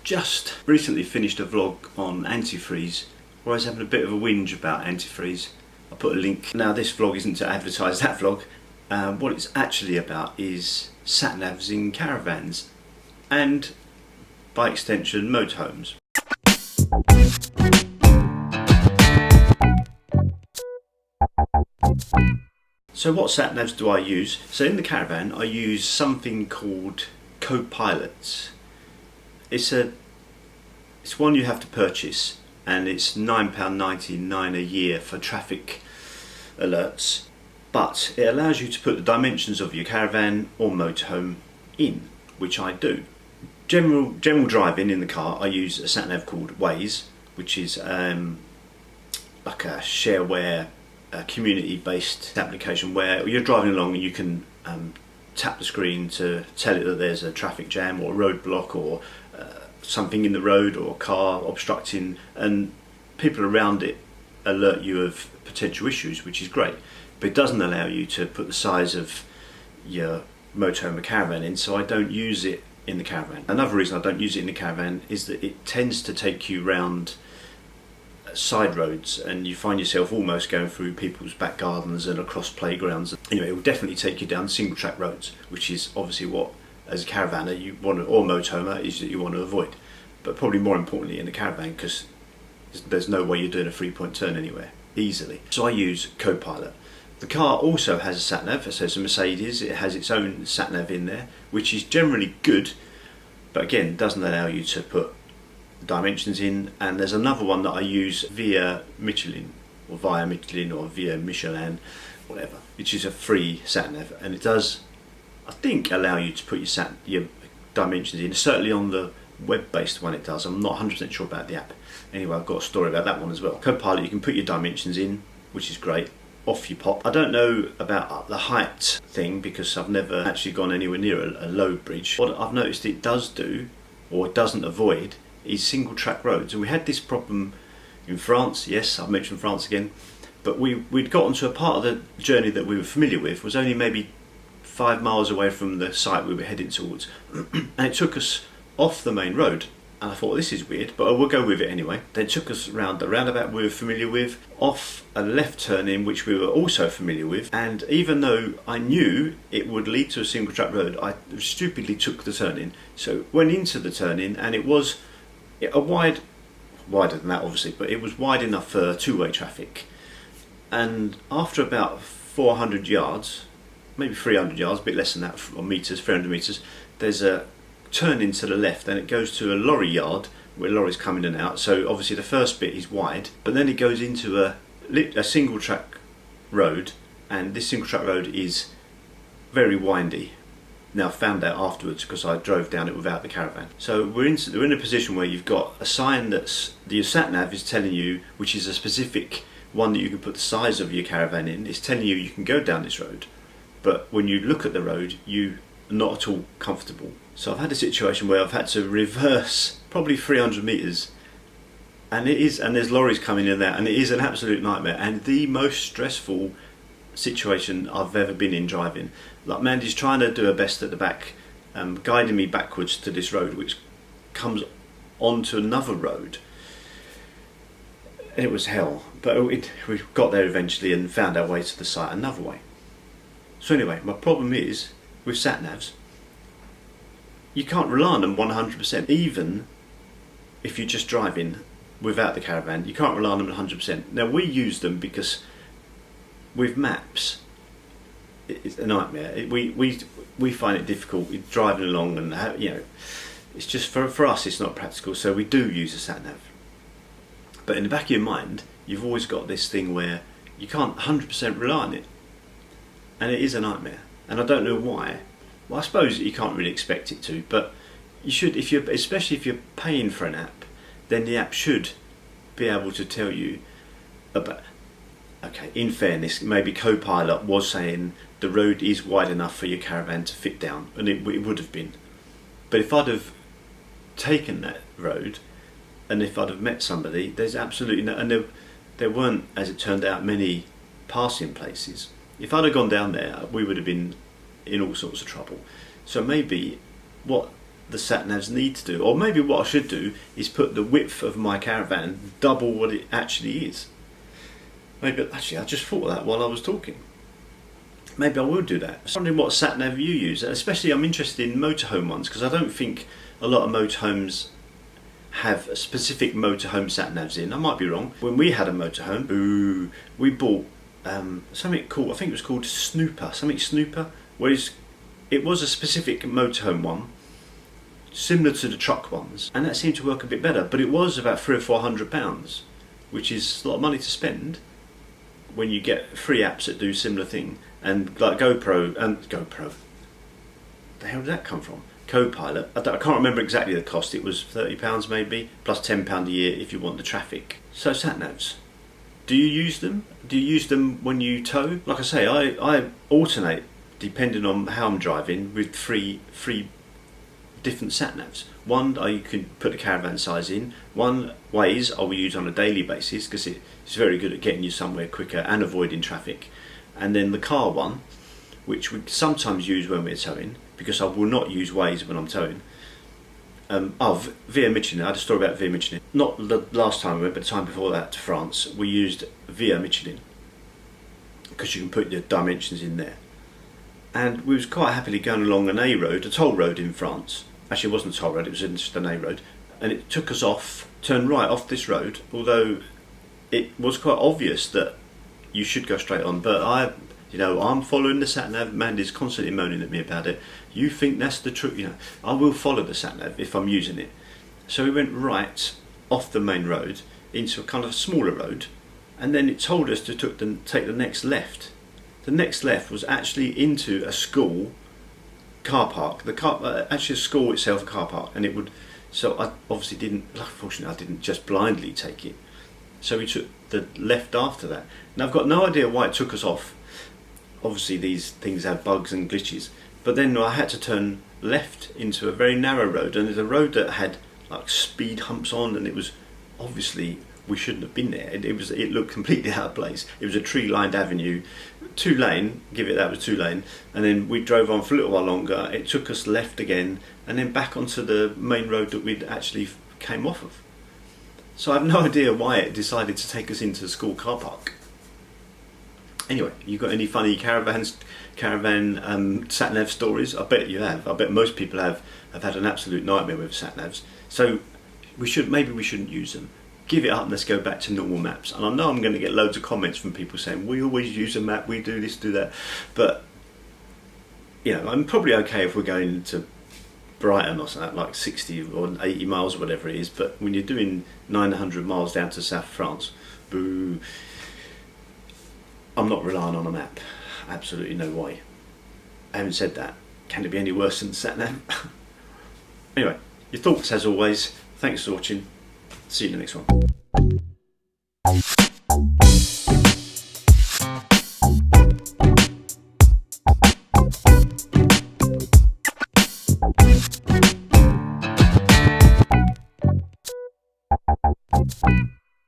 just recently finished a vlog on antifreeze where I was having a bit of a whinge about antifreeze. I put a link. Now this vlog isn't to advertise that vlog. What it's actually about is sat navs in caravans and by extension motorhomes. So what sat navs do I use? So in the caravan I use something called co-pilots. It's one you have to purchase and it's £9.99 a year for traffic alerts, but it allows you to put the dimensions of your caravan or motorhome in, which I do. General driving in the car I use a sat nav called Waze, which is like a shareware community based application where you're driving along and you can tap the screen to tell it that there's a traffic jam or a roadblock or something in the road or a car obstructing, and people around it alert you of potential issues, which is great, but it doesn't allow you to put the size of your motorhome or caravan in, so I don't use it in the caravan. Another reason I don't use it in the caravan is that it tends to take you round side roads and you find yourself almost going through people's back gardens and across playgrounds. Anyway, it will definitely take you down single track roads, which is obviously what as a caravaner you want to, or motorhomer, is that you want to avoid, but probably more importantly in the caravan because there's no way you're doing a 3-point turn anywhere easily. So I use Copilot. The car also has a sat nav, so it's a Mercedes, it has its own sat nav in there, which is generally good, but again doesn't allow you to put dimensions in. And there's another one that I use via Michelin or via Michelin, whatever, which is a free sat nav, and it does, I think, allow you to put your dimensions in. Certainly on the web-based one it does. I'm not 100% sure about the app. Anyway, I've got a story about that one as well. Copilot, you can put your dimensions in, which is great. Off you pop. I don't know about the height thing because I've never actually gone anywhere near a low bridge. What I've noticed it does do, or it doesn't avoid, is single track roads. And we had this problem in France. Yes, I've mentioned France again, but we'd gotten to a part of the journey that we were familiar with, was only maybe 5 miles away from the site we were heading towards, and it took us off the main road, and I thought, this is weird, but we'll go with it anyway. Then it took us round the roundabout we were familiar with, off a left turn in which we were also familiar with, and even though I knew it would lead to a single track road, I stupidly took the turn in. So went into the turn in, and it was wider than that obviously, but it was wide enough for two-way traffic. And after about 400 yards, maybe 300 yards, a bit less than that, or meters, 300 meters, there's a turn in to the left and it goes to a lorry yard where lorries come in and out. So obviously the first bit is wide, but then it goes into a single track road, and this single track road is very windy. Now I found out afterwards because I drove down it without the caravan. So we're in a position where you've got a sign that's the sat nav is telling you, which is a specific one that you can put the size of your caravan in. It's telling you can go down this road, but when you look at the road, you are not at all comfortable. So I've had a situation where I've had to reverse probably 300 meters, and there's lorries coming in there, and it is an absolute nightmare and the most stressful situation I've ever been in driving. Like, Mandy's trying to do her best at the back, guiding me backwards to this road which comes onto another road. It was hell, but we got there eventually and found our way to the site another way. So anyway, my problem is with sat navs, you can't rely on them 100%. Even if you're just driving without the caravan, you can't rely on them 100%. Now we use them because with maps it's a nightmare. We find it difficult driving along, and it's just for us it's not practical, so we do use a sat nav. But in the back of your mind you've always got this thing where you can't 100% rely on it, and it is a nightmare, and I don't know why. Well, I suppose you can't really expect it to, but you should, especially if you're paying for an app, then the app should be able to tell you about. Okay, in fairness, maybe Copilot was saying the road is wide enough for your caravan to fit down, and it would have been. But if I'd have taken that road, and if I'd have met somebody, there's absolutely no, and there weren't, as it turned out, many passing places. If I'd have gone down there, we would have been in all sorts of trouble. So maybe what the sat navs need to do. Or maybe what I should do is put the width of my caravan double what it actually is. Maybe, actually, I just thought of that while I was talking. Maybe I will do that. I was wondering what sat nav you use, especially I'm interested in motorhome ones, because I don't think a lot of motorhomes have a specific motorhome sat navs in. I might be wrong. When we had a motorhome, we bought something called, I think it was called Snooper, whereas it was a specific motorhome one, similar to the truck ones, and that seemed to work a bit better, but it was about £300 or £400, which is a lot of money to spend when you get free apps that do similar thing. And like GoPro, the hell did that come from? Copilot, I can't remember exactly the cost. It was £30 maybe, plus £10 a year if you want the traffic. So sat navs, do you use them? Do you use them when you tow? Like I say, I alternate depending on how I'm driving with three different sat navs. One you can put the caravan size in. One Waze I will use on a daily basis because it's very good at getting you somewhere quicker and avoiding traffic. And then the car one, which we sometimes use when we're towing, because I will not use Waze when I'm towing. Via Michelin, I had a story about Via Michelin. Not the last time we went, but the time before that to France, we used Via Michelin because you can put your dimensions in there. And we was quite happily going along an A road, a toll road in France. Actually, it wasn't a toll road, it was just an A road. And it took us off, turned right off this road, although it was quite obvious that you should go straight on. But I'm following the sat nav. Mandy's constantly moaning at me about it. You think that's the truth? I will follow the sat nav if I'm using it. So we went right off the main road into a kind of smaller road, and then it told us to take the next left. The next left was actually into a school car park. Actually, a school itself, a car park, and it would. So I obviously didn't. Unfortunately, I didn't just blindly take it. So we took the left after that. Now I've got no idea why it took us off. Obviously these things have bugs and glitches. But then I had to turn left into a very narrow road, and there's a road that had like speed humps on, and it was obviously we shouldn't have been there. It looked completely out of place. It was a tree-lined avenue, 2-lane. Was 2-lane, and then we drove on for a little while longer. It took us left again, and then back onto the main road that we'd actually came off of. So I have no idea why it decided to take us into the school car park. Anyway, you got any funny caravan sat nav stories? I bet you have. I bet most people have had an absolute nightmare with sat navs. So maybe we shouldn't use them. Give it up and let's go back to normal maps. And I know I'm going to get loads of comments from people saying we always use a map, we do this, do that. But I'm probably okay if we're going to Brighton or something like 60 or 80 miles or whatever it is, but when you're doing 900 miles down to South France, boo, I'm not relying on a map. Absolutely no way. Having said that, can it be any worse than sat nav? Anyway, your thoughts as always. Thanks for watching. See you in the next one.